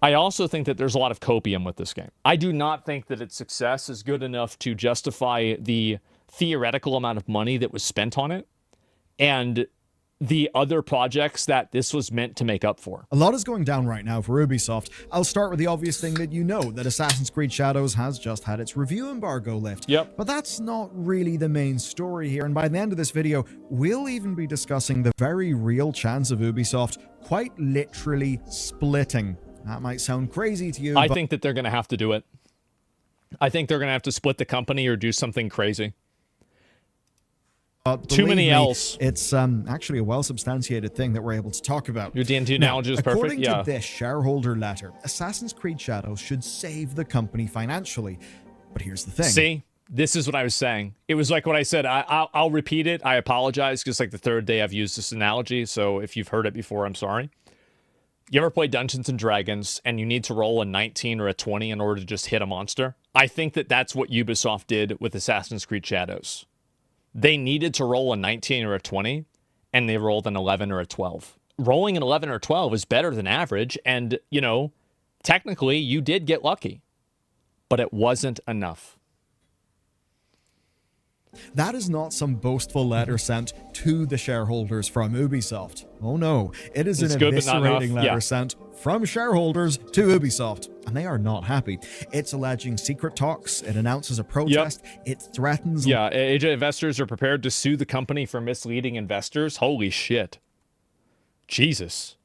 I also think that there's a lot of copium with this game. I do not think that its success is good enough to justify the theoretical amount of money that was spent on it and the other projects that this was meant to make up for. A lot is going down right now for Ubisoft. I'll start with the obvious thing that you know, that Assassin's Creed Shadows has just had its review embargo lift. Yep. But that's not really the main story here, and by the end of this video, we'll even be discussing the very real chance of Ubisoft quite literally splitting. That might sound crazy to you, I think that they're going to have to do it. I think they're going to have to split the company or do something crazy. Too many L's. It's actually a well-substantiated thing that we're able to talk about. Your D&D analogy is perfect. According to this shareholder letter, Assassin's Creed Shadows should save the company financially. But here's the thing. See, this is what I was saying. It was like what I said. I'll repeat it. I apologize because like the third day I've used this analogy. So if you've heard it before, I'm sorry. You ever play Dungeons and Dragons and you need to roll a 19 or a 20 in order to just hit a monster? I think that that's what Ubisoft did with Assassin's Creed Shadows. They needed to roll a 19 or a 20, and they rolled an 11 or a 12. Rolling an 11 or 12 is better than average, and, you know, technically you did get lucky, but it wasn't enough. That is not some boastful letter sent to the shareholders from Ubisoft. Oh no, it is an eviscerating letter sent from shareholders to Ubisoft, and they are not happy. It's alleging secret talks, it announces a protest, it threatens... Yeah, AJ investors are prepared to sue the company for misleading investors. Holy shit. Jesus.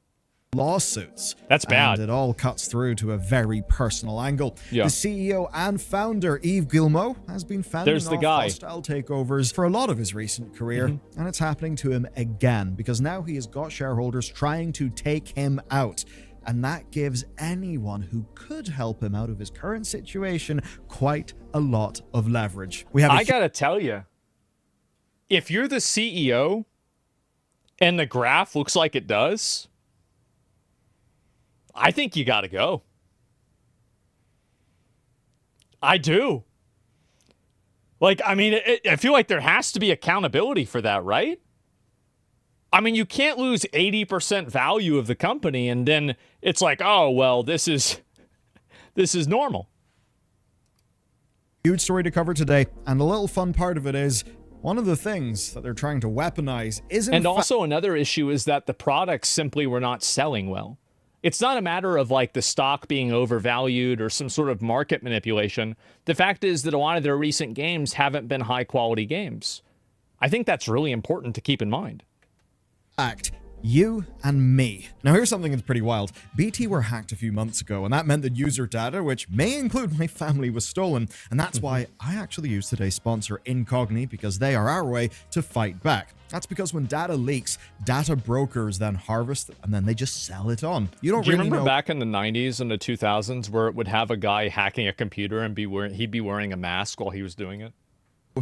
Lawsuits. That's bad. And it all cuts through to a very personal angle. Yeah. The CEO and founder, Yves Guillemot, has been fending off hostile takeovers for a lot of his recent career, and it's happening to him again, because now he has got shareholders trying to take him out. And that gives anyone who could help him out of his current situation quite a lot of leverage. I gotta tell you, if you're the CEO and the graph looks like it does, I think you gotta go. I do. Like, I mean, I feel like there has to be accountability for that, right? I mean, you can't lose 80% value of the company and then it's like, oh, well, this is normal. Huge story to cover today, and a little fun part of it is one of the things that they're trying to weaponize is and also another issue is that the products simply were not selling well. It's not a matter of like the stock being overvalued or some sort of market manipulation. The fact is that a lot of their recent games haven't been high quality games. I think that's really important to keep in mind. Fact, you and me. Now here's something that's pretty wild. BT were hacked a few months ago, and that meant that user data, which may include my family, was stolen. And that's why I actually use today's sponsor, Incogni, because they are our way to fight back. That's because when data leaks, data brokers then harvest and then they just sell it on. Do you remember back in the 90s and the 2000s where it would have a guy hacking a computer and he'd be wearing a mask while he was doing it?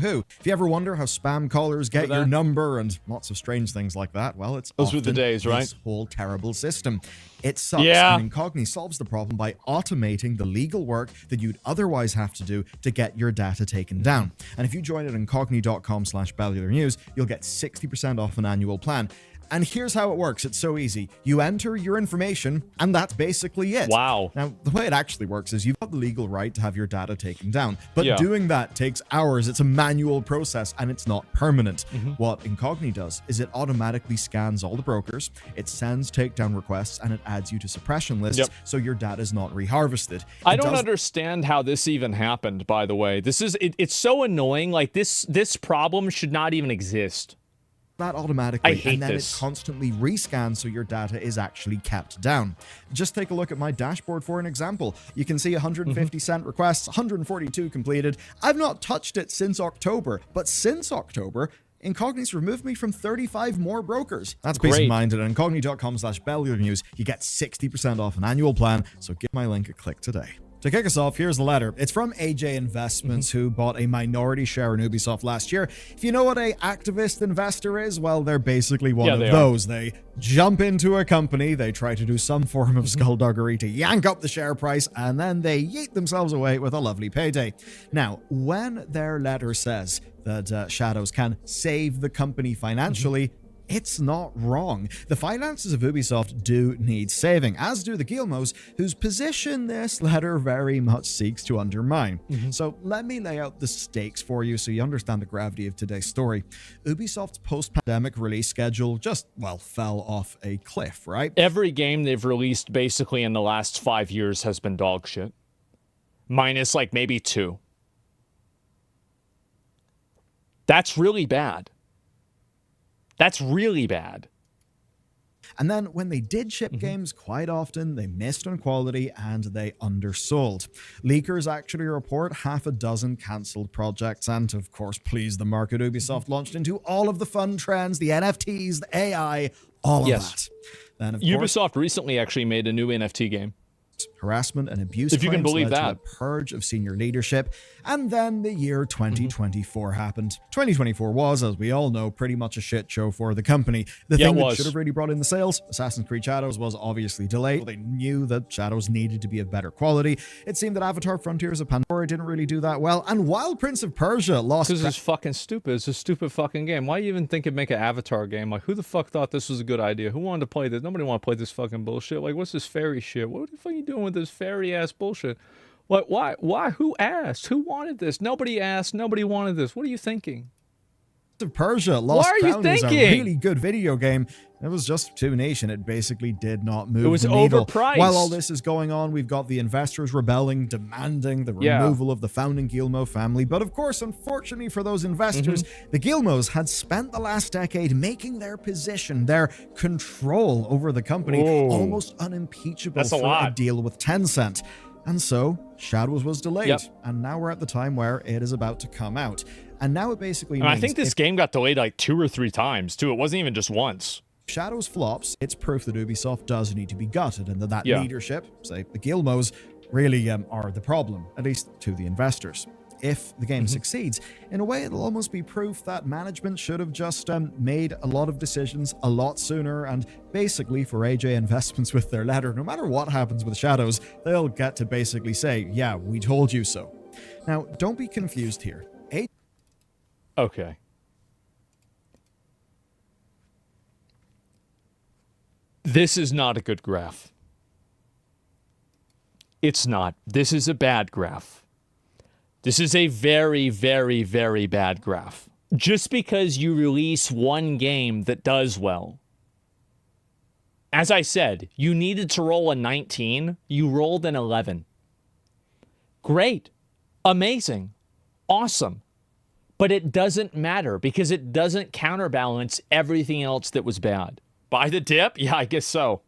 Who? If you ever wonder how spam callers get your number and lots of strange things like that, well, it's those were the days, right? This whole terrible system. It sucks, and Incogni solves the problem by automating the legal work that you'd otherwise have to do to get your data taken down. And if you join at incogni.com/bellularnews, you'll get 60% off an annual plan. And here's how it works. It's so easy. You enter your information, and that's basically it. Wow. Now, the way it actually works is you've got the legal right to have your data taken down. But doing that takes hours. It's a manual process, and it's not permanent. What Incogni does is it automatically scans all the brokers, it sends takedown requests, and it adds you to suppression lists so your data is not reharvested. I don't understand how this even happened, by the way. It's so annoying. Like, this problem should not even exist. That automatically, I hate and then this. it constantly rescans so your data is actually kept down. Just take a look at my dashboard for an example. You can see 150 sent requests, 142 completed. I've not touched it since October, but since October, Incogni's removed me from 35 more brokers. That's peace of mind. At incogni.com/bellularnews, you get 60% off an annual plan, so give my link a click today. To kick us off, here's the letter. It's from AJ Investments, who bought a minority share in Ubisoft last year. If you know what an activist investor is, well, they're basically one of those. They jump into a company, they try to do some form of skullduggery to yank up the share price, and then they yeet themselves away with a lovely payday. Now, when their letter says that Shadows can save the company financially, it's not wrong. The finances of Ubisoft do need saving, as do the Guillemets, whose position this letter very much seeks to undermine. So let me lay out the stakes for you so you understand the gravity of today's story. Ubisoft's post-pandemic release schedule just, well, fell off a cliff, right? Every game they've released basically in the last 5 years has been dog shit. Minus like maybe 2. That's really bad. That's really bad. And then when they did ship games, quite often they missed on quality and they undersold. Leakers actually report half a dozen cancelled projects, and of course, please the market, Ubisoft launched into all of the fun trends, the NFTs, the AI, all of that. Then, of Ubisoft course, recently actually made a new NFT game. Harassment and abuse if you can believe led to that. a purge of senior leadership, and then the year 2024 happened. 2024 was, as we all know, pretty much a shit show for the company. The thing that should have really brought in the sales, Assassin's Creed Shadows, was obviously delayed. They knew that Shadows needed to be of better quality. It seemed that Avatar Frontiers of Pandora didn't really do that well, and while Prince of Persia lost... This is fucking stupid. It's a stupid fucking game. Why you even think of make an Avatar game? Like, who the fuck thought this was a good idea? Who wanted to play this? Nobody wanted to play this fucking bullshit. Like, what's this fairy shit? What the fuck are you doing with this fairy ass bullshit? What? Why? Who asked? Who wanted this? Nobody asked. Nobody wanted this. What are you thinking? Of Persia Lost What are you Crown is a thinking? really good video game. It was just too niche and it basically did not move It was the needle. overpriced. While all this is going on, we've got the investors rebelling, demanding the removal of the founding Guillemot family. But of course, unfortunately for those investors, the Guillemets had spent the last decade making their position, their control over the company, almost unimpeachable for a deal with Tencent. And so, Shadows was delayed, and now we're at the time where it is about to come out. And now it basically means... I think this game got delayed like 2 or 3 times, too. It wasn't even just once. Shadows flops, it's proof that Ubisoft does need to be gutted, and that leadership, say the Guillemets, really are the problem, at least to the investors. If the game succeeds, in a way it'll almost be proof that management should have just made a lot of decisions a lot sooner, and basically for AJ Investments with their letter, no matter what happens with Shadows, they'll get to basically say, yeah, we told you so. Now, don't be confused here. Okay. This is not a good graph. It's not. This is a bad graph. This is a very, very, very bad graph. Just because you release one game that does well. As I said, you needed to roll a 19. You rolled an 11. Great. Amazing. Awesome. But it doesn't matter because it doesn't counterbalance everything else that was bad. Buy the dip? Yeah, I guess so.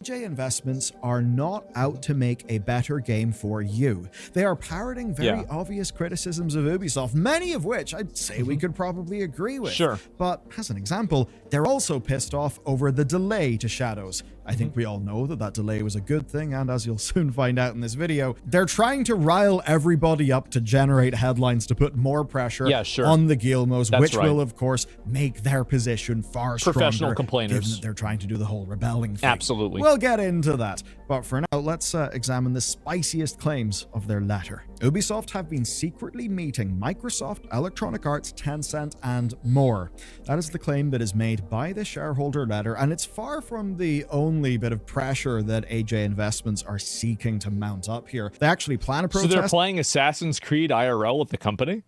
AJ Investments are not out to make a better game for you. They are parroting very obvious criticisms of Ubisoft, many of which I'd say we could probably agree with. Sure. But as an example, they're also pissed off over the delay to Shadows. I think we all know that that delay was a good thing, and as you'll soon find out in this video, they're trying to rile everybody up to generate headlines to put more pressure on the Guillemets, which will, of course, make their position far stronger. Professional complainers. Given that they're trying to do the whole rebelling thing. Absolutely. We'll get into that, but for now, let's examine the spiciest claims of their letter. Ubisoft have been secretly meeting Microsoft, Electronic Arts, Tencent, and more. That is the claim that is made by the shareholder letter, and it's far from the only bit of pressure that AJ Investments are seeking to mount up here. They actually plan a protest. So they're playing Assassin's Creed IRL with the company?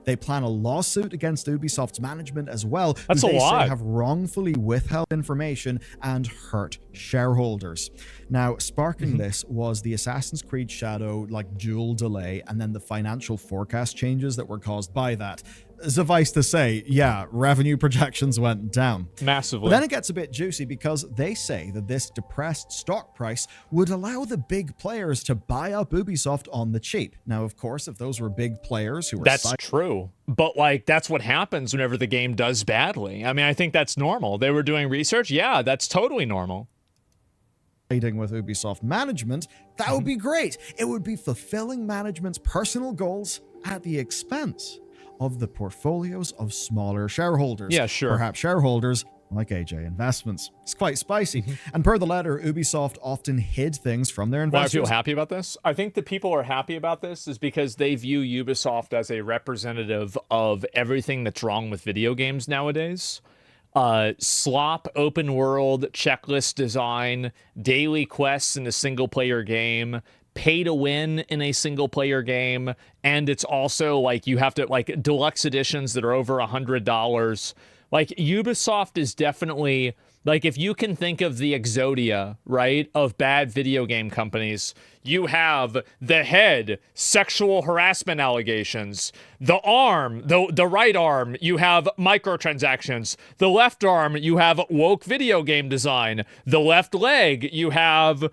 They plan a lawsuit against Ubisoft's management as well. That's who a they lot. say have wrongfully withheld information and hurt shareholders. Now, sparking this was the Assassin's Creed Shadow dual delay, and then the financial forecast changes that were caused by that. Suffice to say, yeah, revenue projections went down. Massively. But then it gets a bit juicy because they say that this depressed stock price would allow the big players to buy up Ubisoft on the cheap. Now, of course, if those were big players who were... That's true. But, that's what happens whenever the game does badly. I mean, I think that's normal. They were doing research. Yeah, that's totally normal. With Ubisoft management, that would be great. It would be fulfilling management's personal goals at the expense of the portfolios of smaller shareholders. Yeah, sure. Perhaps shareholders like AJ Investments. It's quite spicy. And per the letter, Ubisoft often hid things from their investors. Why I feel happy about this? I think the people are happy about this is because they view Ubisoft as a representative of everything that's wrong with video games nowadays. slop open world checklist design, daily quests in a single player game, pay to win in a single player game, and it's also like you have to like deluxe editions that are over $100. Like Ubisoft is definitely like, if you can think of the Exodia, right, of bad video game companies, you have the head, sexual harassment allegations, the arm, the right arm, you have microtransactions, the left arm, you have woke video game design, the left leg, you have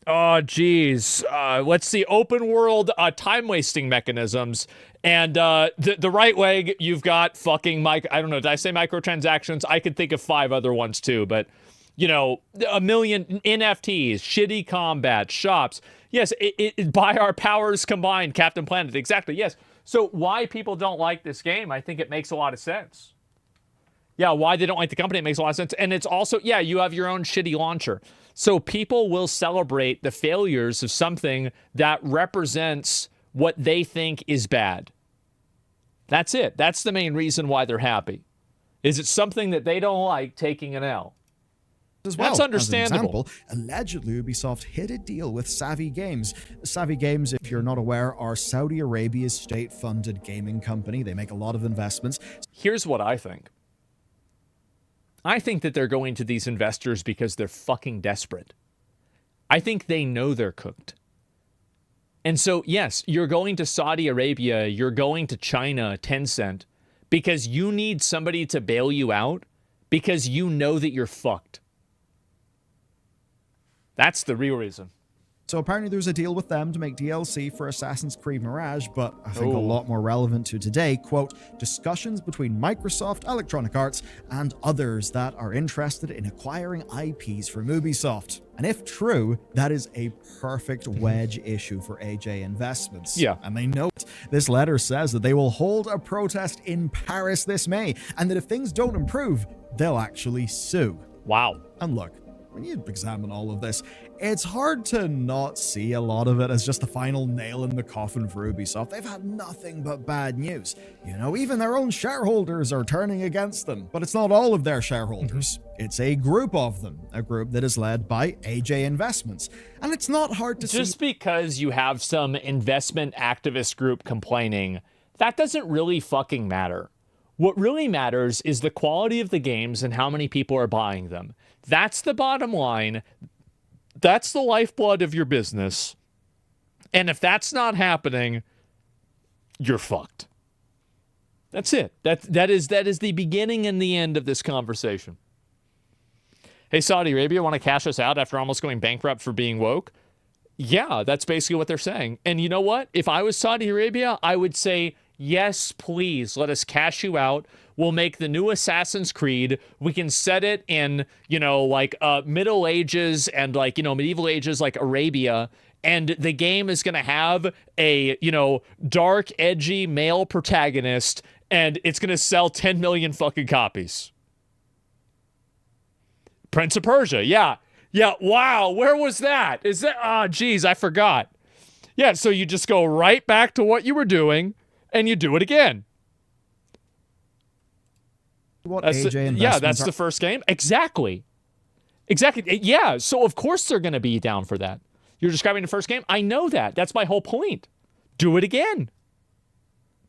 let's see, open world time wasting mechanisms, and the right leg, you've got fucking I don't know, did I say microtransactions? I could think of 5 other ones too, but you know, a million NFTs, shitty combat, shops. Yes, it by our powers combined, Captain Planet, exactly, yes. So why people don't like this game, I think it makes a lot of sense. Yeah, why they don't like the company, it makes a lot of sense. And it's also, yeah, you have your own shitty launcher. So people will celebrate the failures of something that represents what they think is bad. That's it. That's the main reason why they're happy. Is it something that they don't like taking an L? As well. That's understandable. As an example, allegedly Ubisoft hit a deal with Savvy Games. Savvy Games, if you're not aware, are Saudi Arabia's state-funded gaming company. They make a lot of investments. Here's what I think. I think that they're going to these investors because they're fucking desperate. I think they know they're cooked. And so, yes, you're going to Saudi Arabia, you're going to China, Tencent, because you need somebody to bail you out because you know that you're fucked. That's the real reason. So apparently there's a deal with them to make DLC for Assassin's Creed Mirage, but I think a lot more relevant to today, quote, discussions between Microsoft, Electronic Arts, and others that are interested in acquiring IPs from Ubisoft. And if true, that is a perfect wedge issue for AJ Investments. Yeah. And they note this letter says that they will hold a protest in Paris this May, and that if things don't improve, they'll actually sue. Wow. And look, when you examine all of this, it's hard to not see a lot of it as just the final nail in the coffin for Ubisoft. They've had nothing but bad news. You know, even their own shareholders are turning against them. But it's not all of their shareholders. It's a group of them, a group that is led by AJ Investments. And it's not hard to see. Just because you have some investment activist group complaining, that doesn't really fucking matter. What really matters is the quality of the games and how many people are buying them. That's the bottom line. That's the lifeblood of your business. And if that's not happening, you're fucked. That's it. That is the beginning and the end of this conversation. Hey, Saudi Arabia, want to cash us out after almost going bankrupt for being woke? Yeah, that's basically what they're saying. And you know what? If I was Saudi Arabia, I would say, yes, please, let us cash you out. We'll make the new Assassin's Creed. We can set it in, you know, like Middle Ages and like, you know, medieval ages like Arabia. And the game is going to have a, you know, dark, edgy male protagonist. And it's going to sell 10 million fucking copies. Prince of Persia. Yeah. Yeah. Wow. Where was that? Is that? Oh, geez, I forgot. Yeah. So you just go right back to what you were doing and you do it again. What yeah, that's the first game. Exactly. Yeah. So of course they're going to be down for that. You're describing the first game. I know that. That's my whole point. Do it again.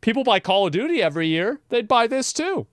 People buy Call of Duty every year. They'd buy this too.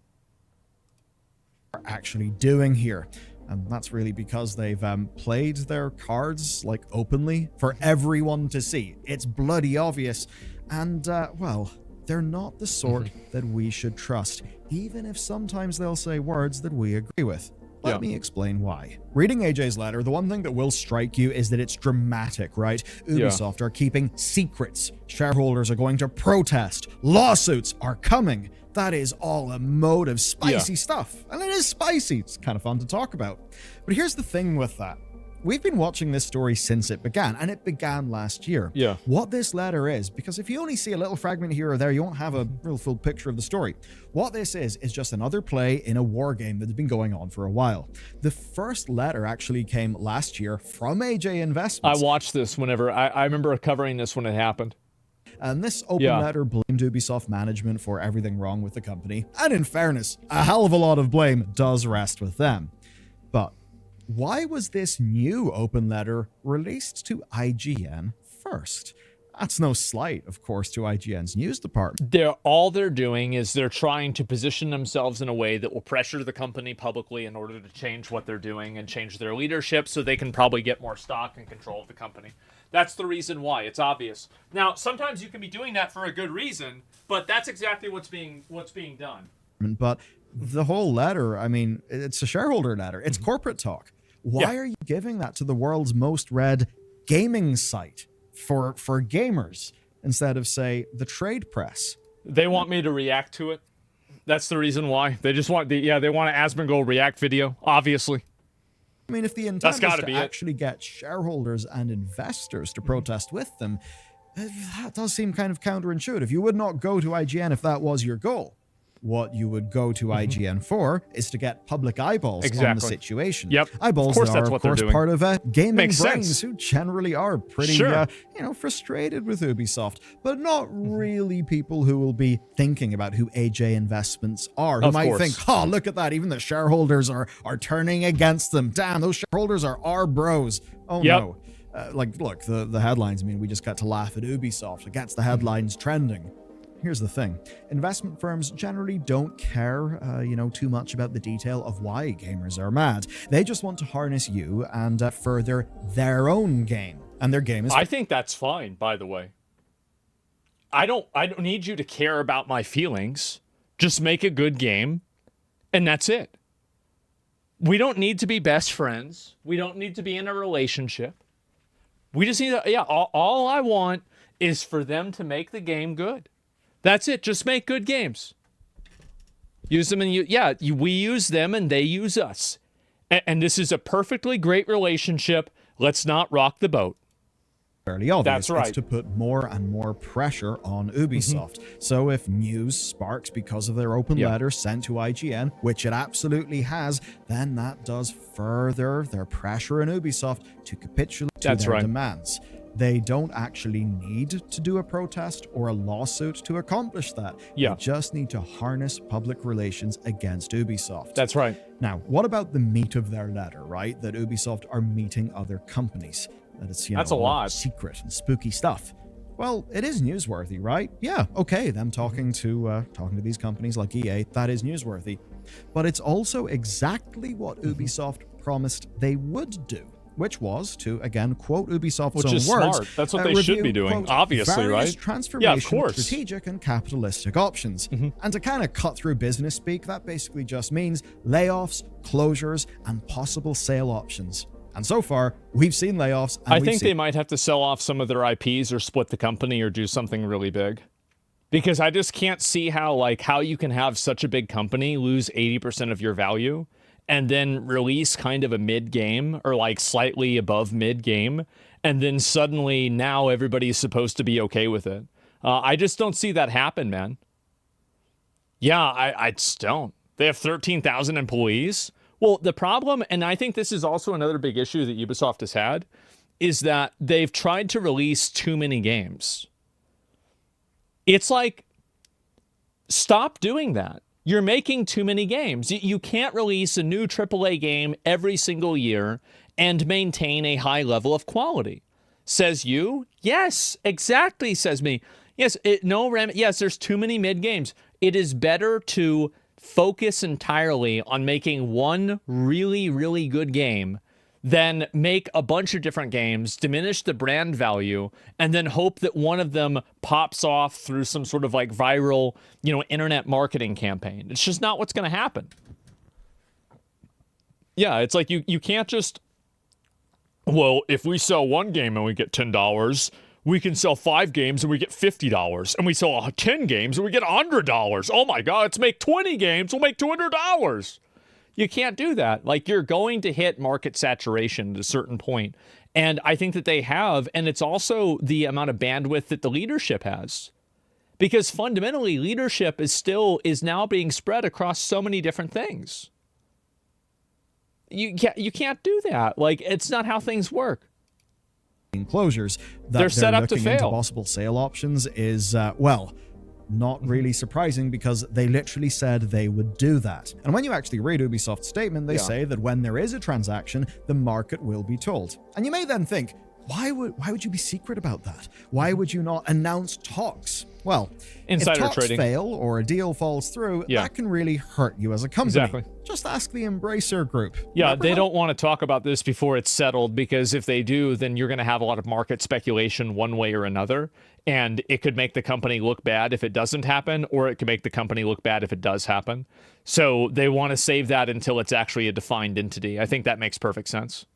Are actually doing here. And that's really because they've played their cards like openly for everyone to see. It's bloody obvious. And, well, they're not the sort that we should trust, even if sometimes they'll say words that we agree with. Let me explain why. Reading AJ's letter, the one thing that will strike you is that it's dramatic, right? Ubisoft are keeping secrets. Shareholders are going to protest. Lawsuits are coming. That is all emotive, spicy stuff. And it is spicy. It's kind of fun to talk about. But here's the thing with that. We've been watching this story since it began, and it began last year. Yeah. What this letter is, because if you only see a little fragment here or there, you won't have a real full picture of the story. What this is just another play in a war game that has been going on for a while. The first letter actually came last year from AJ Investments. I watched this whenever, I remember covering this when it happened. And this open Yeah. letter blamed Ubisoft management for everything wrong with the company. And in fairness, a hell of a lot of blame does rest with them. But why was this new open letter released to IGN first? That's no slight, of course, to IGN's news department. All they're doing is they're trying to position themselves in a way that will pressure the company publicly in order to change what they're doing and change their leadership so they can probably get more stock and control of the company. That's the reason why. It's obvious. Now, sometimes you can be doing that for a good reason, but that's exactly what's being done. But the whole letter, I mean, it's a shareholder letter. It's corporate talk. Why are you giving that to the world's most read gaming site for gamers instead of, say, the trade press? They want me to react to it. That's the reason why. They just want they want an Asmongold react video, obviously. I mean, if the intent is to be actually get shareholders and investors to protest with them, that does seem kind of counterintuitive. You would not go to IGN if that was your goal. What you would go to IGN for is to get public eyeballs on the situation. Yep. Eyeballs that are, of course, part of gaming Makes brains sense. who generally are pretty, frustrated with Ubisoft, but not really people who will be thinking about who AJ Investments are, who might think, oh, look at that, even the shareholders are turning against them. Damn, those shareholders are our bros. Oh, no. Look, the headlines, I mean, we just got to laugh at Ubisoft. It gets the headlines trending. Here's the thing. Investment firms generally don't care, too much about the detail of why gamers are mad. They just want to harness you and further their own game. And their game is... I think that's fine, by the way. I don't need you to care about my feelings. Just make a good game, and that's it. We don't need to be best friends. We don't need to be in a relationship. We just need to... all I want is for them to make the game good. That's it. Just make good games. Use them and we use them and they use us. And this is a perfectly great relationship. Let's not rock the boat. Fairly obvious. That's right. It's to put more and more pressure on Ubisoft. So if news sparks because of their open letter sent to IGN, which it absolutely has, then that does further their pressure on Ubisoft to capitulate to their demands. They don't actually need to do a protest or a lawsuit to accomplish that. They just need to harness public relations against Ubisoft. That's right. Now, what about the meat of their letter, right? That Ubisoft are meeting other companies. That it's, that's a lot. Secret and spooky stuff. Well, it is newsworthy, right? Yeah, okay, them talking to these companies like EA, that is newsworthy. But it's also exactly what Ubisoft promised they would do. Which was to, again, quote Ubisoft's own words. Smart. That's what they should be doing, quote, obviously, right? Transformation, strategic and capitalistic options. And to kind of cut through business speak, that basically just means layoffs, closures, and possible sale options. And so far, we've seen layoffs. And I think they might have to sell off some of their IPs or split the company or do something really big. Because I just can't see how you can have such a big company lose 80% of your value and then release kind of a mid-game or slightly above mid-game, and then suddenly now everybody's supposed to be okay with it. I just don't see that happen, man. Yeah, I just don't. They have 13,000 employees. Well, the problem, and I think this is also another big issue that Ubisoft has had, is that they've tried to release too many games. It's stop doing that. You're making too many games. You can't release a new AAA game every single year and maintain a high level of quality. Says you? Yes, exactly, says me. Yes, yes, there's too many mid games. It is better to focus entirely on making one really, really good game than make a bunch of different games, diminish the brand value, and then hope that one of them pops off through some sort of viral, internet marketing campaign. It's just not what's going to happen. Yeah, it's you can't just, well, if we sell one game and we get $10, we can sell 5 games and we get $50, and we sell 10 games and we get $100. Oh my God, let's make 20 games, we'll make $200. You can't do that. You're going to hit market saturation at a certain point. And I think that they have, and it's also the amount of bandwidth that the leadership has. Because fundamentally, leadership is now being spread across so many different things. You can't do that. It's not how things work. closures that They're set up to looking into fail. possible sale options is, well, not really surprising because they literally said they would do that. And when you actually read Ubisoft's statement, they say that when there is a transaction, the market will be told. And you may then think, why would you be secret about that? Why would you not announce talks? Well, Insider if talks trading. fail or a deal falls through, that can really hurt you as a company. Exactly. Just ask the Embracer Group. Yeah, Remember they how- don't want to talk about this before it's settled, because if they do, then you're going to have a lot of market speculation one way or another, and it could make the company look bad if it doesn't happen, or it could make the company look bad if it does happen. So they want to save that until it's actually a defined entity. I think that makes perfect sense.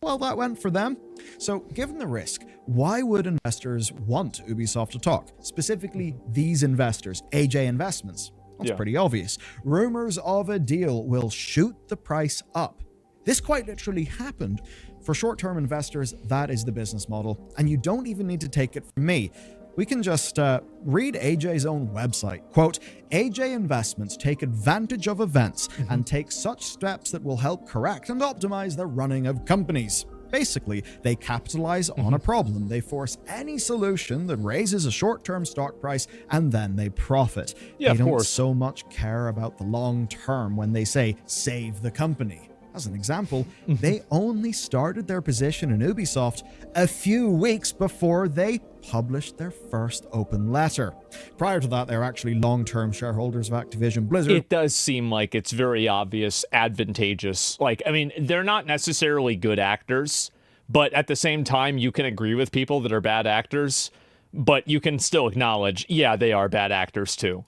Well, that went for them. So, given the risk, why would investors want Ubisoft to talk? Specifically, these investors, AJ Investments. That's pretty obvious. Rumors of a deal will shoot the price up. This quite literally happened. For short-term investors, that is the business model, and you don't even need to take it from me. We can just read AJ's own website. Quote, AJ Investments take advantage of events and take such steps that will help correct and optimize the running of companies. Basically, they capitalize on a problem. They force any solution that raises a short-term stock price, and then they profit. Yeah, they of don't course. so much care about the long term when they say, save the company. As an example, they only started their position in Ubisoft a few weeks before they published their first open letter. Prior to that, they were actually long-term shareholders of Activision Blizzard. It does seem like it's very obvious, advantageous. Like, I mean, they're not necessarily good actors, but at the same time, you can agree with people that are bad actors, but you can still acknowledge, yeah, they are bad actors too.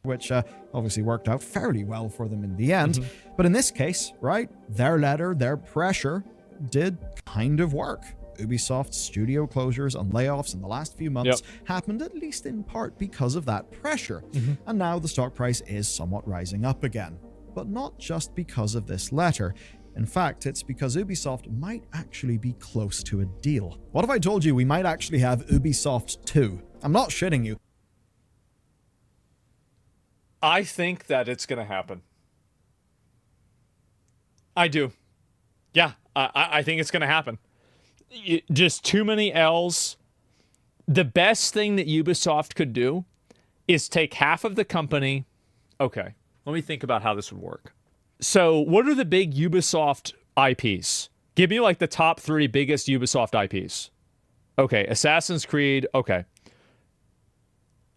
Which obviously worked out fairly well for them in the end. But in this case, right, their letter, their pressure did kind of work. Ubisoft's studio closures and layoffs in the last few months happened at least in part because of that pressure. And now the stock price is somewhat rising up again. But not just because of this letter. In fact, it's because Ubisoft might actually be close to a deal. What if I told you we might actually have Ubisoft 2? I'm not shitting you. I think that it's going to happen. I do. Yeah, I think it's going to happen. Just too many L's. The best thing that Ubisoft could do is take half of the company. Okay, let me think about how this would work. So, what are the big Ubisoft IPs? Give me like the top 3 biggest Ubisoft IPs. Okay, Assassin's Creed. Okay.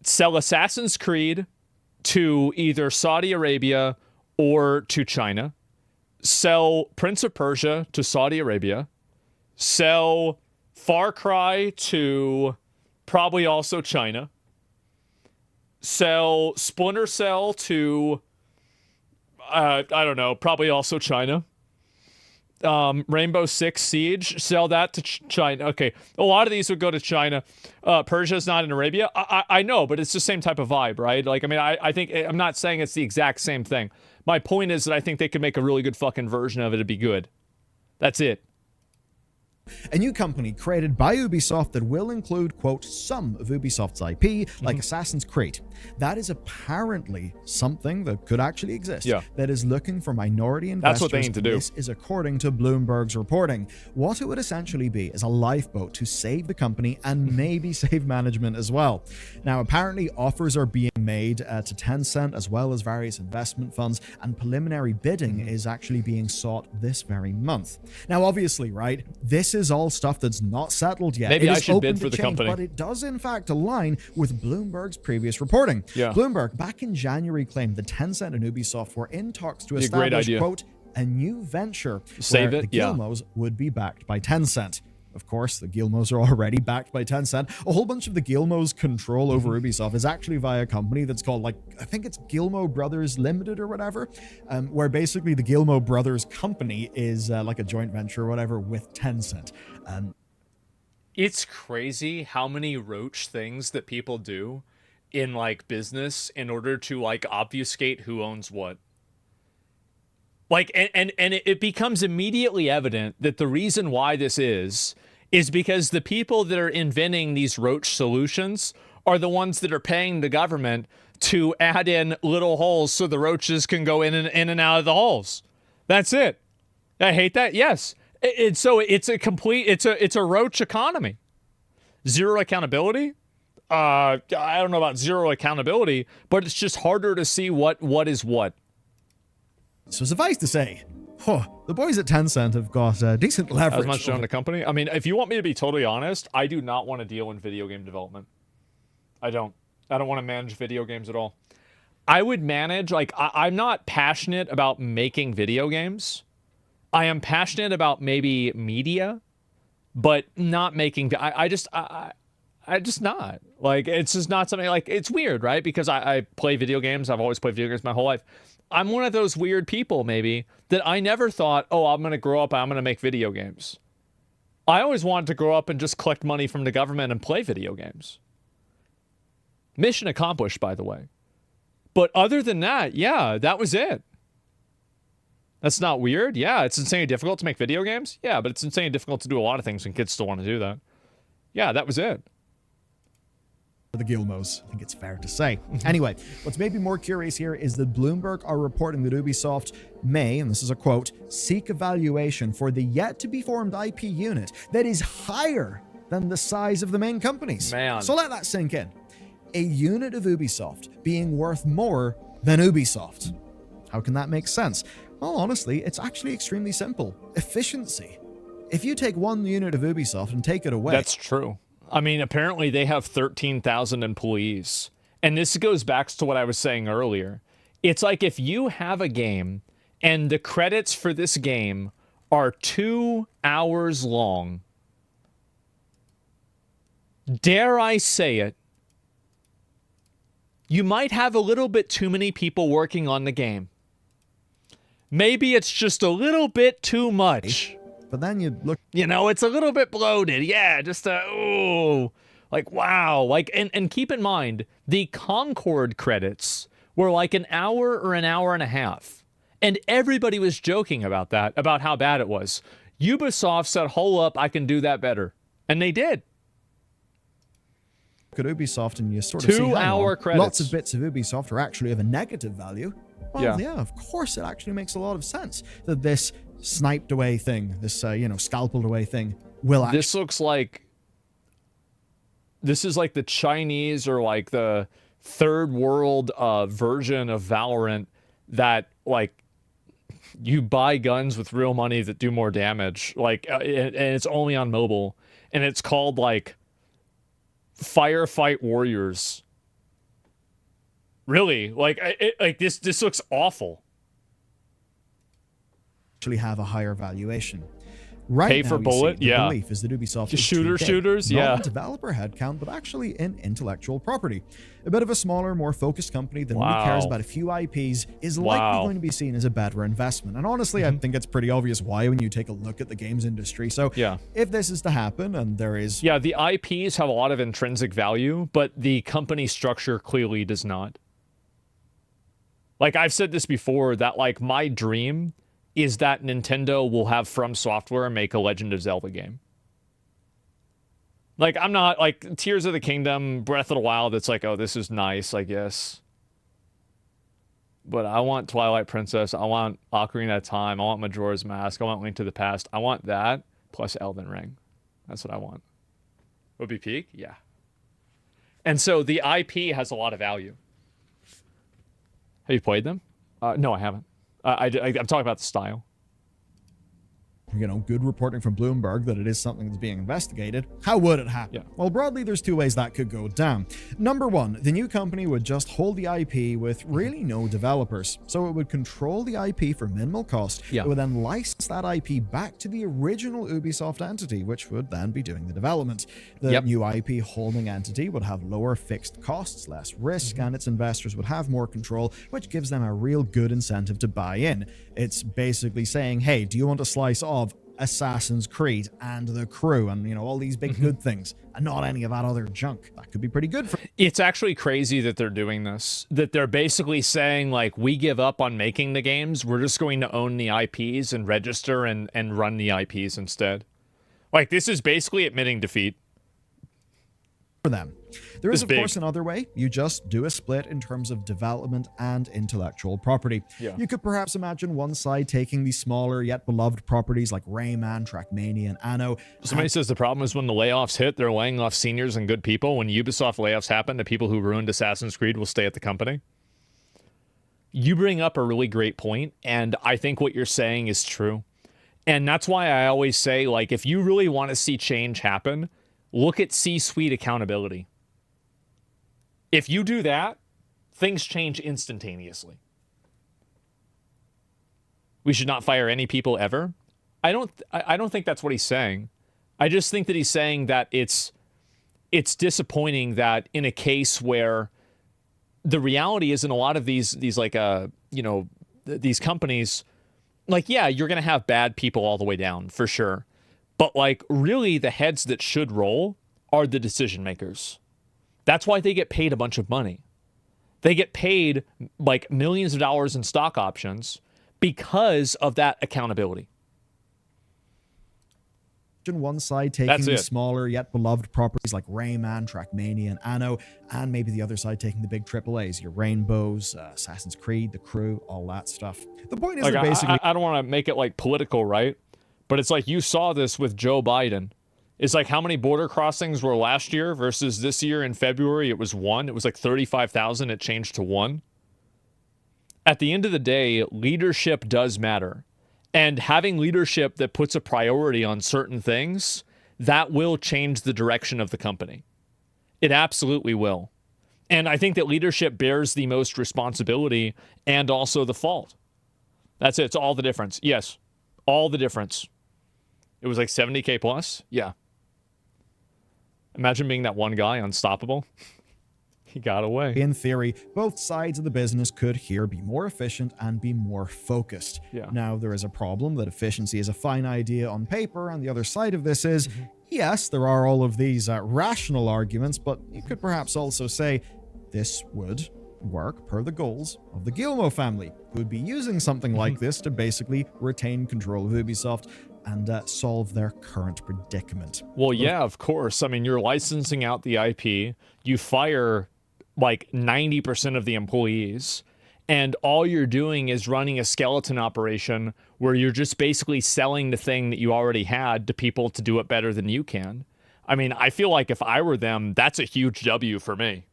Sell Assassin's Creed to either Saudi Arabia or to China. Sell Prince of Persia to Saudi Arabia. Sell Far Cry to probably also China. Sell Splinter Cell to, I don't know, probably also China. Rainbow Six Siege, sell that to China. Okay, a lot of these would go to China. Persia's not in Arabia. I know, but it's the same type of vibe, right? Like, I mean, I think, I'm not saying it's the exact same thing. My point is that I think they could make a really good fucking version of it. It'd be good. That's it. A new company created by Ubisoft that will include, quote, some of Ubisoft's IP, like Assassin's Creed. That is apparently something that could actually exist, that is looking for minority investors. That's what they need to do. This is according to Bloomberg's reporting. What it would essentially be is a lifeboat to save the company and maybe save management as well. Now, apparently offers are being made to Tencent as well as various investment funds, and preliminary bidding is actually being sought this very month. Now, obviously, right, this is all stuff that's not settled yet. Maybe It I is should open bid to for the change, company. but it does in fact align with Bloomberg's previous reporting. Bloomberg back in January claimed that Tencent and Ubisoft were in talks to establish, quote, a new venture where the Gilmos would be backed by Tencent. Of course, the Gilmos are already backed by Tencent. A whole bunch of the Gilmos' control over Ubisoft is actually via a company that's called, like, I think it's Gilmo Brothers Limited or whatever, where basically the Gilmo Brothers company is like a joint venture or whatever with Tencent. It's crazy how many roach things that people do in like business in order to like obfuscate who owns what. Like, and it becomes immediately evident that the reason why this is because the people that are inventing these roach solutions are the ones that are paying the government to add in little holes so the roaches can go in and out of the holes. That's it. I hate that. Yes. It's a roach economy. Zero accountability. I don't know about zero accountability, but it's just harder to see what is what. So suffice to say, the boys at Tencent have got decent leverage. As much own the company. I mean, if you want me to be totally honest, I do not want to deal in video game development. I don't want to manage video games at all. I would manage, like, I'm not passionate about making video games. I am passionate about maybe media, but not making. I just not. Like, it's just not something, like, it's weird, right? Because I play video games. I've always played video games my whole life. I'm one of those weird people, maybe, that I never thought, oh, I'm going to grow up and I'm going to make video games. I always wanted to grow up and just collect money from the government and play video games. Mission accomplished, by the way. But other than that, yeah, that was it. That's not weird. Yeah, it's insanely difficult to make video games. Yeah, but it's insanely difficult to do a lot of things and kids still want to do that. Yeah, that was it. The Gilmos, I think it's fair to say. Anyway, what's maybe more curious here is that Bloomberg are reporting that Ubisoft may, and this is a quote, seek evaluation for the yet-to-be-formed IP unit that is higher than the size of the main companies. Man. So let that sink in. A unit of Ubisoft being worth more than Ubisoft. How can that make sense? Well, honestly, it's actually extremely simple. Efficiency. If you take one unit of Ubisoft and take it away... That's true. I mean, apparently they have 13,000 employees. And this goes back to what I was saying earlier. It's like if you have a game and the credits for this game are 2 hours long, dare I say it, you might have a little bit too many people working on the game. Maybe it's just a little bit too much. But then you look... You know, it's a little bit bloated. Yeah, just like, wow. Like, and keep in mind, the Concord credits were like an hour or an hour and a half. And everybody was joking about that, about how bad it was. Ubisoft said, hold up, I can do that better. And they did. Look at Ubisoft and you sort of see 2 hour credits. Lots of bits of Ubisoft are actually of a negative value. Well, yeah, of course it actually makes a lot of sense that this sniped away thing, this, scalpeled away thing will actually... This looks like... This is like the Chinese or like the third world version of Valorant that, like, you buy guns with real money that do more damage. Like, and it's only on mobile. And it's called, like, Firefight Warriors. Really? Like, this looks awful. Actually have a higher valuation. Right Pay now, for bullet, the yeah. belief is that Ubisoft is shooters, not yeah. in developer headcount, but actually in intellectual property. A bit of a smaller, more focused company that only cares about a few IPs is likely going to be seen as a better investment. And honestly, I think it's pretty obvious why when you take a look at the games industry. So if this is to happen, and there is... Yeah, the IPs have a lot of intrinsic value, but the company structure clearly does not. Like, I've said this before, that, like, my dream is that Nintendo will have From Software make a Legend of Zelda game. Like, I'm not, like, Tears of the Kingdom, Breath of the Wild, it's like, oh, this is nice, I guess. But I want Twilight Princess, I want Ocarina of Time, I want Majora's Mask, I want Link to the Past. I want that, plus Elden Ring. That's what I want. Would be peak? Yeah. And so the IP has a lot of value. Have you played them? No, I haven't. I'm talking about the style. Good reporting from Bloomberg that it is something that's being investigated. How would it happen? Yeah. Well, broadly, there's two ways that could go down. Number one, the new company would just hold the IP with really no developers. So it would control the IP for minimal cost. Yeah. It would then license that IP back to the original Ubisoft entity, which would then be doing the development. The new IP holding entity would have lower fixed costs, less risk, and its investors would have more control, which gives them a real good incentive to buy in. It's basically saying, hey, do you want a slice of Assassin's Creed and The Crew and, all these big good things and not any of that other junk? That could be pretty good for... It's actually crazy that they're doing this, that they're basically saying, like, we give up on making the games, we're just going to own the IPs and register and run the IPs instead. Like, this is basically admitting defeat. For them. There is, It's of big. course, another way. You just do a split in terms of development and intellectual property. Yeah. You could perhaps imagine one side taking the smaller yet beloved properties like Rayman, Trackmania, and Anno. Somebody says the problem is when the layoffs hit, they're laying off seniors and good people. When Ubisoft layoffs happen, the people who ruined Assassin's Creed will stay at the company. You bring up a really great point, and I think what you're saying is true. And that's why I always say, like, if you really want to see change happen, look at C-suite accountability. If you do that, things change instantaneously. We should not fire any people ever. I don't think that's what he's saying. I just think that he's saying that it's disappointing that in a case where the reality is in a lot of these like these companies, like, yeah, you're going to have bad people all the way down for sure. But like really the heads that should roll are the decision makers. That's why they get paid a bunch of money. They get paid like millions of dollars in stock options because of that accountability. One side taking the smaller yet beloved properties like Rayman, Trackmania, and Anno, and maybe the other side taking the big AAAs, your Rainbows, Assassin's Creed, The Crew, all that stuff. The point is, like, that basically, I don't want to make it like political, right? But it's like you saw this with Joe Biden. It's like how many border crossings were last year versus this year in February? It was 1. It was like 35,000. It changed to 1. At the end of the day, leadership does matter. And having leadership that puts a priority on certain things, that will change the direction of the company. It absolutely will. And I think that leadership bears the most responsibility and also the fault. That's it. It's all the difference. Yes. All the difference. It was like 70K plus. Yeah. Imagine being that one guy, unstoppable. He got away. In theory, both sides of the business could here be more efficient and be more focused. Yeah. Now, there is a problem that efficiency is a fine idea on paper, and the other side of this is, yes, there are all of these rational arguments, but you could perhaps also say this would work per the goals of the Guillemot family, who would be using something like this to basically retain control of Ubisoft and solve their current predicament. Well, yeah, of course. I mean, you're licensing out the IP, you fire like 90% of the employees, and all you're doing is running a skeleton operation where you're just basically selling the thing that you already had to people to do it better than you can. I mean, I feel like if I were them, that's a huge W for me.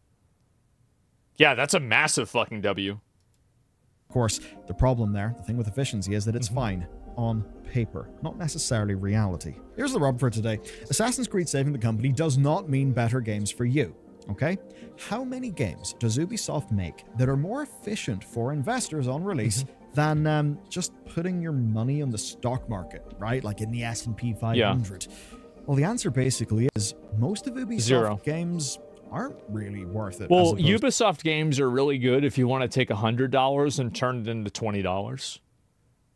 Yeah, that's a massive fucking W. Of course, the problem there, the thing with efficiency, is that it's fine on paper, not necessarily reality. Here's the rub for today. Assassin's Creed saving the company does not mean better games for you. Okay? How many games does Ubisoft make that are more efficient for investors on release than just putting your money on the stock market, right? Like in the S&P 500. Yeah. Well, the answer basically is most of Ubisoft games aren't really worth it. Well, Ubisoft games are really good if you want to take $100 and turn it into $20.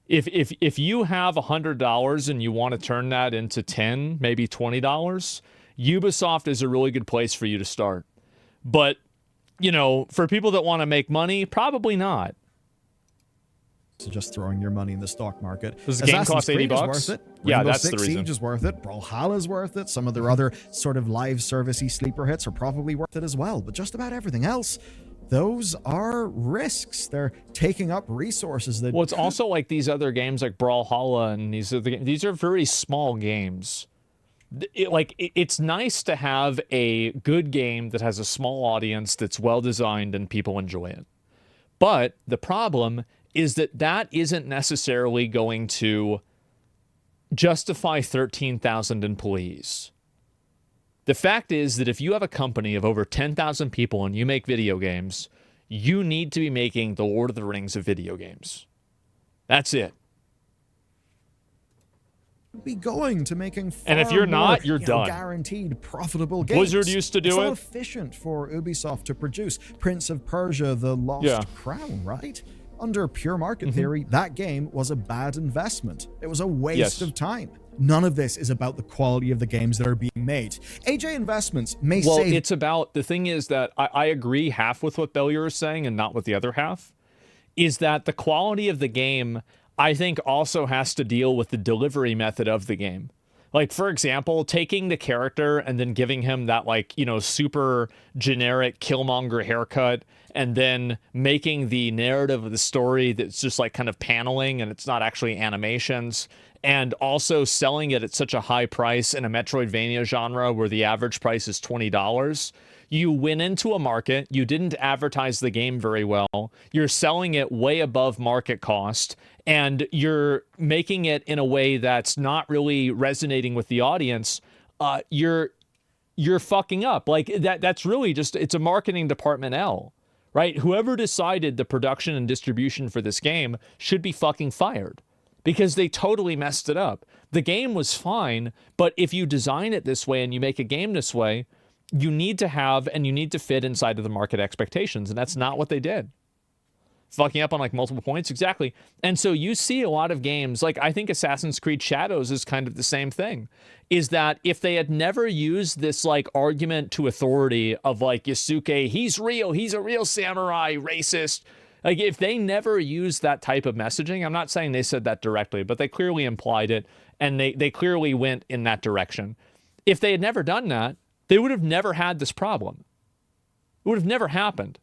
If you have $100 and you want to turn that into $10, maybe $20, Ubisoft is a really good place for you to start. But, you know, for people that want to make money, probably not. So just throwing your money in the stock market. Does the game cost $80? Worth it. Yeah, Rainbow that's Six the reason. Siege is worth it. Brawlhalla is worth it. Some of their other sort of live servicey sleeper hits are probably worth it as well. But just about everything else, those are risks. They're taking up resources. That well, it's also like these other games like Brawlhalla and these are very small games. It's nice to have a good game that has a small audience that's well designed and people enjoy it. But the problem is that isn't necessarily going to justify 13,000 employees. The fact is that if you have a company of over 10,000 people and you make video games, you need to be making the Lord of the Rings of video games. That's it. Be going to making far and if you're not, more, you're done. Guaranteed profitable games. Blizzard used to do it. It's so efficient for Ubisoft to produce Prince of Persia: The Lost Crown, right? Under pure market theory, that game was a bad investment. It was a waste of time. None of this is about the quality of the games that are being made. AJ Investments may say... Well, it's about... The thing is that I agree half with what Bellier is saying and not with the other half, is that the quality of the game, I think, also has to deal with the delivery method of the game. Like, for example, taking the character and then giving him that, like, you know, super generic Killmonger haircut, and then making the narrative of the story that's just like kind of paneling and it's not actually animations, and also selling it at such a high price in a Metroidvania genre where the average price is $20. You went into a market, you didn't advertise the game very well, you're selling it way above market cost, and you're making it in a way that's not really resonating with the audience. You're fucking up. Like, that's really just, it's a marketing department L, right? Whoever decided the production and distribution for this game should be fucking fired, because they totally messed it up. The game was fine, but if you design it this way and you make a game this way, you need to have and you need to fit inside of the market expectations, and that's not what they did. Fucking up on like multiple points, exactly. And so you see a lot of games, like I think Assassin's Creed Shadows is kind of the same thing, is that if they had never used this like argument to authority of like Yasuke, he's real, he's a real samurai, racist, like if they never used that type of messaging, I'm not saying they said that directly, but they clearly implied it, and they clearly went in that direction. If they had never done that, they would have never had this problem. It would have never happened.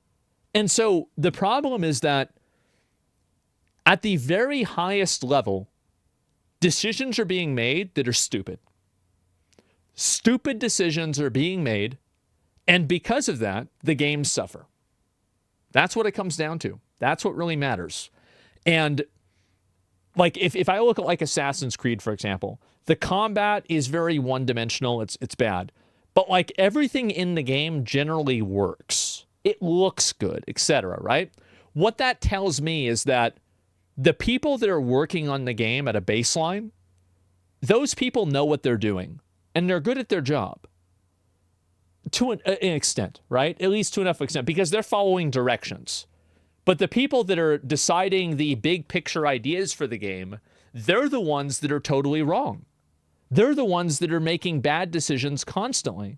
And so the problem is that at the very highest level, decisions are being made that are stupid. Stupid decisions are being made, and because of that, the games suffer. That's what it comes down to. That's what really matters. And like if I look at like Assassin's Creed, for example, the combat is very one-dimensional. It's bad. But like everything in the game generally works. It looks good, etc., right? What that tells me is that the people that are working on the game at a baseline, those people know what they're doing, and they're good at their job to an extent, right? At least to enough extent, because they're following directions. But the people that are deciding the big picture ideas for the game, they're the ones that are totally wrong. They're the ones that are making bad decisions constantly.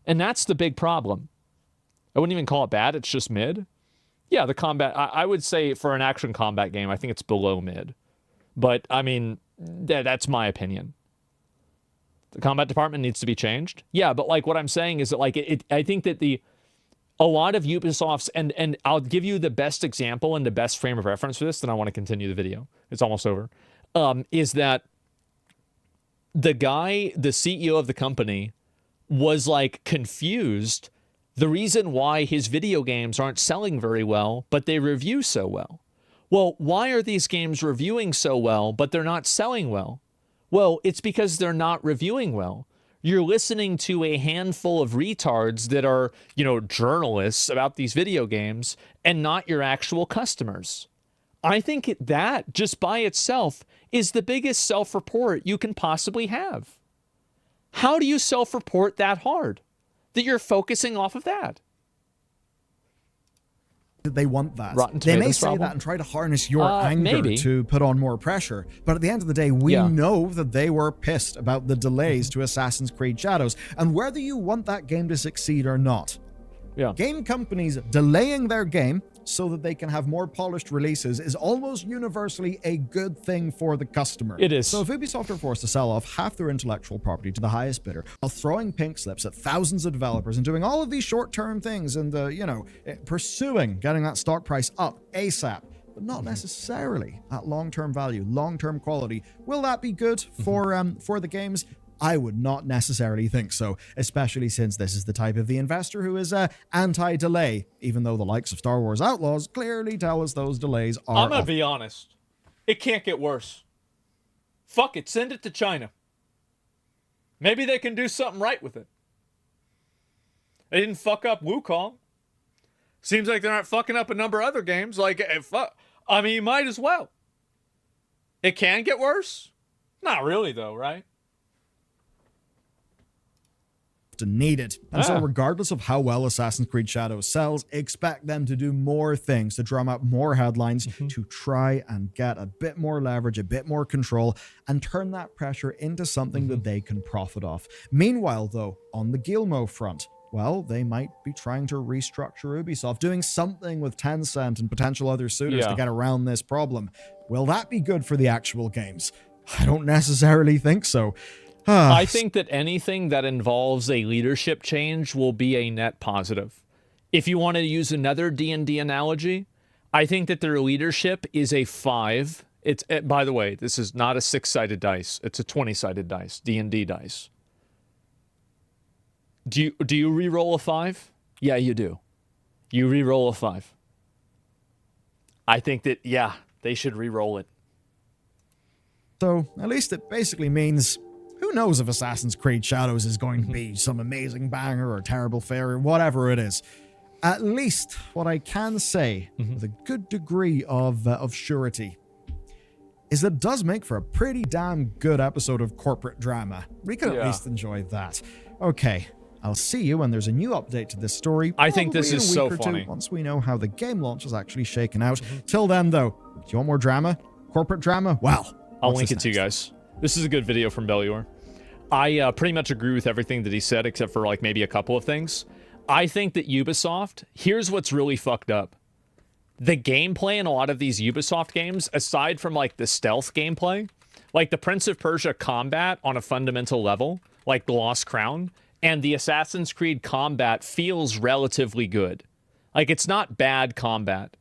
And that's the big problem. I wouldn't even call it bad. It's just mid. Yeah, the combat, I would say for an action combat game, I think it's below mid. But, I mean, that's my opinion. The combat department needs to be changed. Yeah, but like what I'm saying is that like I think that a lot of Ubisoft's, and I'll give you the best example and the best frame of reference for this, then I want to continue the video. It's almost over. Is that the guy, the CEO of the company, was like confused the reason why his video games aren't selling very well, but they review so well. Well, why are these games reviewing so well, but they're not selling well? Well, it's because they're not reviewing well. You're listening to a handful of retards that are, you know, journalists about these video games and not your actual customers. I think that just by itself is the biggest self-report you can possibly have. How do you self-report that hard? That you're focusing off of that? They want that. Rotten They may Tomatoes say problem? that and try to harness your anger Maybe. to put on more pressure. But at the end of the day, we Yeah. know that they were pissed about the delays to Assassin's Creed Shadows. And whether you want that game to succeed or not, Yeah. game companies delaying their game so that they can have more polished releases is almost universally a good thing for the customer. It is. So if Ubisoft are forced to sell off half their intellectual property to the highest bidder while throwing pink slips at thousands of developers and doing all of these short-term things and, pursuing getting that stock price up ASAP, but not necessarily at long-term value, long-term quality, will that be good for the games? I would not necessarily think so, especially since this is the type of the investor who is anti-delay, even though the likes of Star Wars Outlaws clearly tell us those delays are I'm going to be honest. It can't get worse. Fuck it. Send it to China. Maybe they can do something right with it. They didn't fuck up Wukong. Seems like they're not fucking up a number of other games. Like, I mean, you might as well. It can get worse? Not really, though, right? needed. And so regardless of how well Assassin's Creed Shadows sells, expect them to do more things, to drum up more headlines, to try and get a bit more leverage, a bit more control, and turn that pressure into something that they can profit off. Meanwhile, though, on the Guillemot front, well, they might be trying to restructure Ubisoft, doing something with Tencent and potential other suitors to get around this problem. Will that be good for the actual games? I don't necessarily think so. I think that anything that involves a leadership change will be a net positive. If you want to use another D&D analogy, I think that their leadership is a 5. It's, by the way, this is not a 6-sided dice. It's a 20-sided dice, D&D dice. Do you re-roll a 5? Yeah, you do. You re-roll a 5. I think that, yeah, they should re-roll it. So, at least it basically means, who knows if Assassin's Creed Shadows is going to be some amazing banger or terrible failure, whatever it is. At least, what I can say, with a good degree of surety, is that it does make for a pretty damn good episode of corporate drama. We could at least enjoy that. Okay, I'll see you when there's a new update to this story. I think this is so funny. Once we know how the game launch is actually shaken out. Till then, though, do you want more drama? Corporate drama? Well, I'll link it to you guys. This is a good video from Bellior. I pretty much agree with everything that he said, except for like maybe a couple of things. I think that Ubisoft, here's what's really fucked up. The gameplay in a lot of these Ubisoft games, aside from like the stealth gameplay, like the Prince of Persia combat on a fundamental level, like the Lost Crown, and the Assassin's Creed combat feels relatively good. Like, it's not bad combat.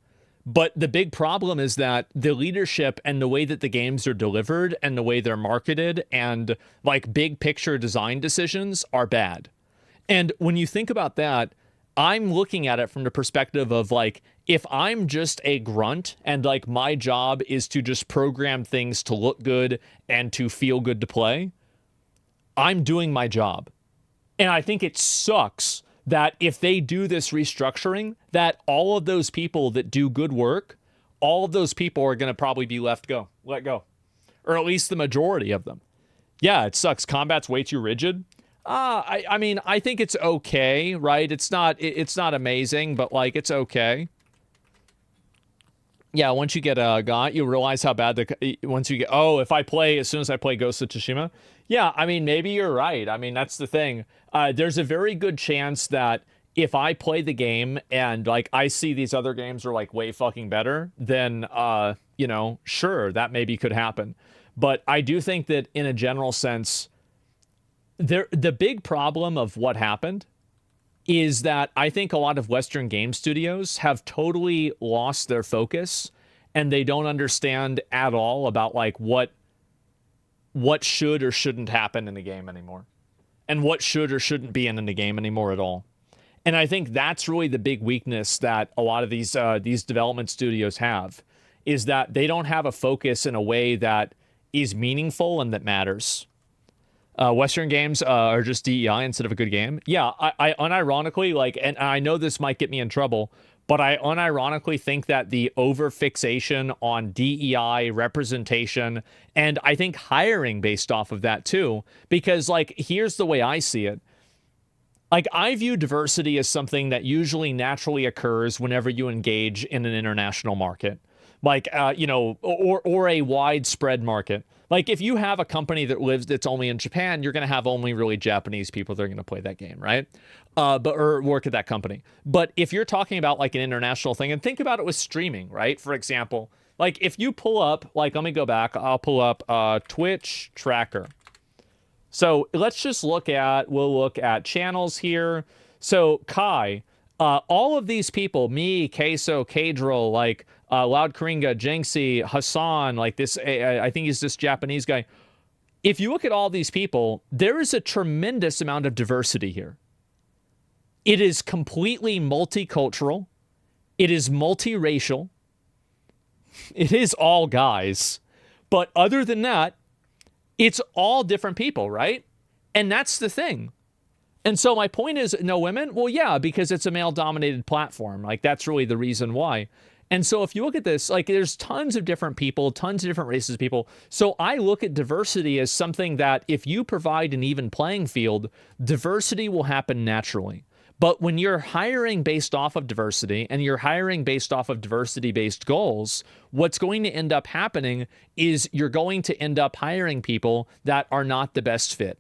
But the big problem is that the leadership and the way that the games are delivered and the way they're marketed and like big picture design decisions are bad. And when you think about that, I'm looking at it from the perspective of like, if I'm just a grunt and like my job is to just program things to look good and to feel good to play, I'm doing my job. And I think it sucks that if they do this restructuring, that all of those people that do good work, all of those people are going to probably be let go. Or at least the majority of them. Yeah, it sucks. Combat's way too rigid. I mean, I think it's okay, right? It's not amazing, but like, it's okay. Yeah, once you get got, you realize how bad once you get, as soon as I play Ghost of Tsushima. Yeah, I mean, maybe you're right. I mean, that's the thing. There's a very good chance that if I play the game and like I see these other games are like way fucking better, then, sure, that maybe could happen. But I do think that in a general sense, the big problem of what happened is that I think a lot of Western game studios have totally lost their focus and they don't understand at all about like what should or shouldn't happen in the game anymore and what should or shouldn't be in the game anymore at all. And I think that's really the big weakness that a lot of these development studios have, is that they don't have a focus in a way that is meaningful and that matters. Western games are just DEI instead of a good game. Yeah, I unironically, like, and I know this might get me in trouble, but I unironically think that the over-fixation on DEI representation, and I think hiring based off of that too, because, like, here's the way I see it. Like, I view diversity as something that usually naturally occurs whenever you engage in an international market. Like, or a widespread market. Like, if you have a company that's only in Japan, you're going to have only really Japanese people that are going to play that game, right? Or work at that company. But if you're talking about like an international thing, and think about it with streaming, right? For example, like if you pull up, like, let me go back, I'll pull up Twitch tracker. So let's just we'll look at channels here. So Kai, all of these people, me, Queso, Kadril, like, Loud Karinga, Jinxie, Hassan, like this, I think he's this Japanese guy. If you look at all these people, there is a tremendous amount of diversity here. It is completely multicultural. It is multiracial. It is all guys. But other than that, it's all different people, right? And that's the thing. And so my point is, no women? Well, yeah, because it's a male-dominated platform. Like, that's really the reason why. And so if you look at this, like, there's tons of different people, tons of different races of people. So I look at diversity as something that if you provide an even playing field, diversity will happen naturally. But when you're hiring based off of diversity and you're hiring based off of diversity-based goals, what's going to end up happening is you're going to end up hiring people that are not the best fit.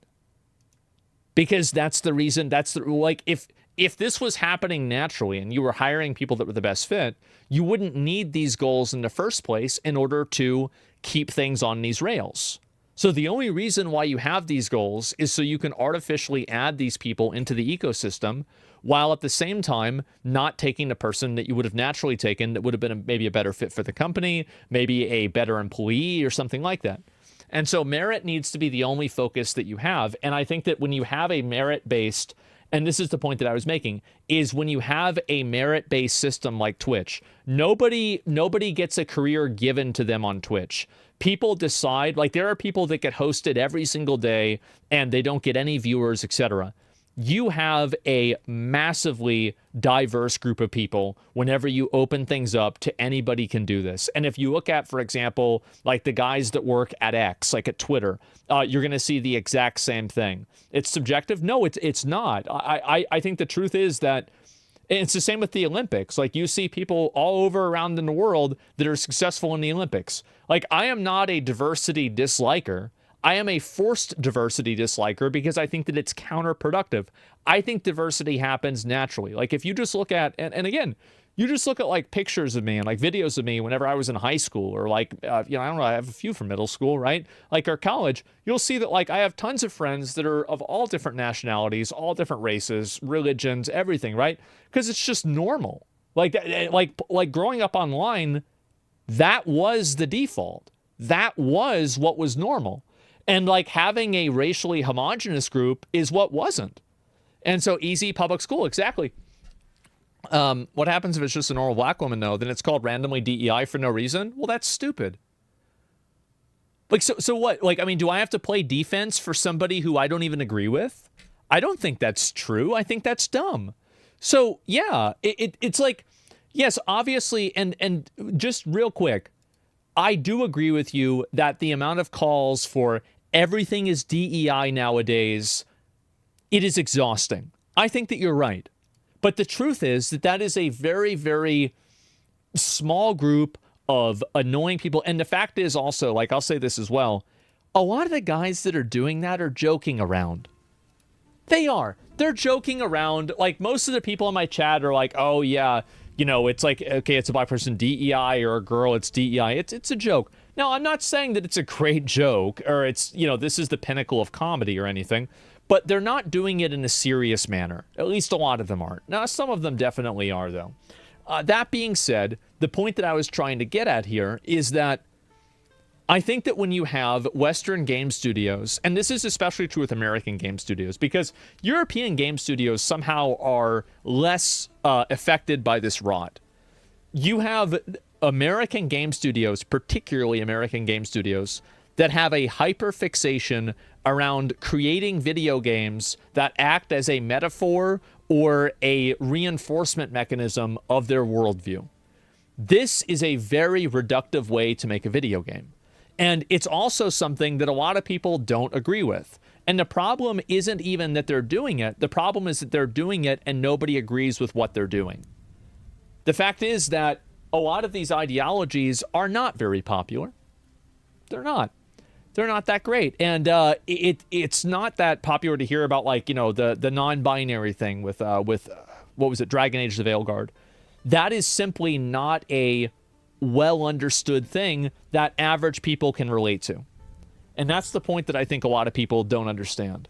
Because that's the reason, like, if this was happening naturally and you were hiring people that were the best fit, you wouldn't need these goals in the first place in order to keep things on these rails. So the only reason why you have these goals is so you can artificially add these people into the ecosystem, while at the same time not taking the person that you would have naturally taken that would have been maybe a better fit for the company, maybe a better employee or something like that. And so merit needs to be the only focus that you have. And I think that when you have a merit-based, and this is the point that I was making, is when you have a merit-based system like Twitch, nobody gets a career given to them on Twitch. People decide, like there are people that get hosted every single day and they don't get any viewers, etc. You have a massively diverse group of people whenever you open things up to anybody can do this. And if you look at, for example, like the guys that work at X, like at Twitter, you're going to see the exact same thing. It's subjective? No, it's not. I think the truth is that it's the same with the Olympics. Like you see people all over around in the world that are successful in the Olympics. Like I am not a diversity disliker. I am a forced diversity disliker because I think that it's counterproductive. I think diversity happens naturally. Like if you just look at, and again, you just look at like pictures of me and like videos of me whenever I was in high school or like, I don't know, I have a few from middle school, right? Like or college, you'll see that like I have tons of friends that are of all different nationalities, all different races, religions, everything, right? Because it's just normal. Like growing up online, that was the default. That was what was normal. And like having a racially homogenous group is what wasn't. And so easy public school, exactly. What happens if it's just a normal black woman, though? Then it's called randomly DEI for no reason? Well, that's stupid. Like, so what? Like, I mean, do I have to play defense for somebody who I don't even agree with? I don't think that's true. I think that's dumb. So, yeah, it's like, yes, obviously, and just real quick, I do agree with you that the amount of calls for everything is DEI nowadays, it is exhausting. I think that you're right. But the truth is that that is a very, very small group of annoying people. And the fact is also, like, I'll say this as well, a lot of the guys that are doing that are joking around. They are. They're joking around. Like, most of the people in my chat are like, oh, yeah, you know, it's like, okay, it's a black person, DEI, or a girl, it's DEI. It's a joke. Now, I'm not saying that it's a great joke or it's, you know, this is the pinnacle of comedy or anything, but they're not doing it in a serious manner. At least a lot of them aren't. Now, some of them definitely are, though. That being said, the point that I was trying to get at here is that I think that when you have Western game studios, and this is especially true with American game studios, because European game studios somehow are less affected by this rot. You have American game studios, particularly American game studios, that have a hyperfixation around creating video games that act as a metaphor or a reinforcement mechanism of their worldview. This is a very reductive way to make a video game. And it's also something that a lot of people don't agree with. And the problem isn't even that they're doing it. The problem is that they're doing it and nobody agrees with what they're doing. The fact is that a lot of these ideologies are not very popular. They're not. They're not that great. And it's not that popular to hear about, like, you know, the non-binary thing with what was it, Dragon Age the Veilguard. That is simply not a well understood thing that average people can relate to. And that's the point that I think a lot of people don't understand.